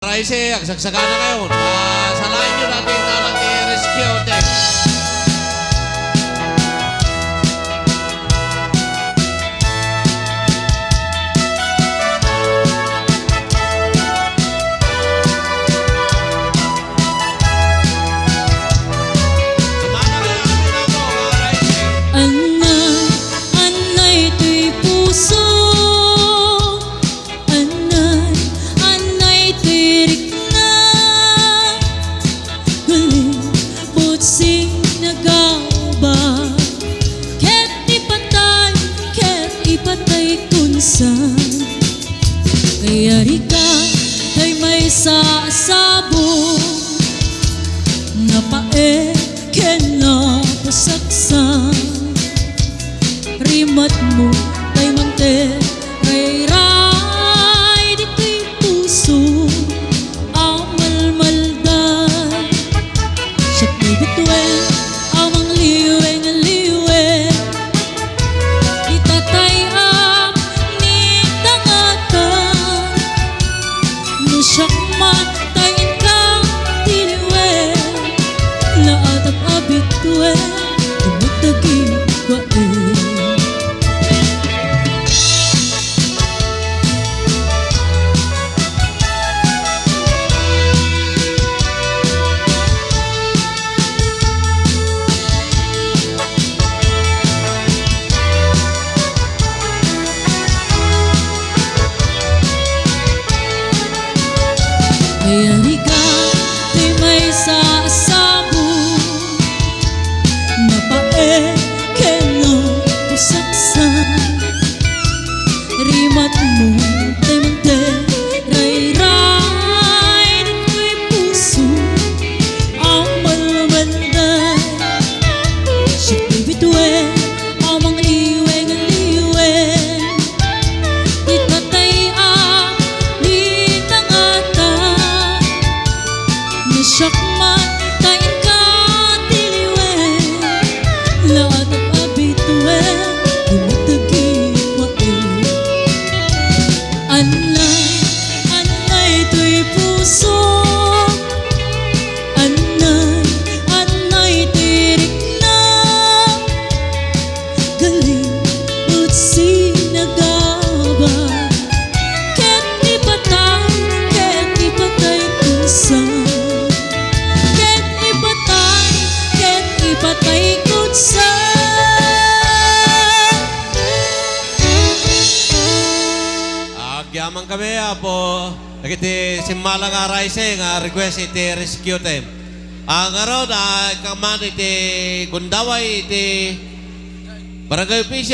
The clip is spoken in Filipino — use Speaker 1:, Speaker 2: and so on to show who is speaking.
Speaker 1: Raise, agsagsaka na kayo. Salain nyo natin na rescue team.
Speaker 2: Kaya rika kay may sasabong napae kena pasaksan rimat mo kay mante kay ray di ko'y puso amal-maldan siya ko'y bituin amang liweng-liweng itatay Syakman tayin ka tiliwe laatap abitwe dumutagi kwae Kaya rika di may sasabong napae kena pasaksan rimat mo temte ray-ray di ko'y puso amal-maldan siya ko'y bituin amang liweng-liweng di patay ang Syakman tayin ka tiliwen laatap abituen dumutagi kwae Anay to'y puso Anay tirik na galing utsi nagaba ket ipatay kunsan patay kutsa
Speaker 1: Agyaman kami po. Nagiti simmalang raise nga request iti rescue team. Ang araw na kaman iti gundaway iti barangay official.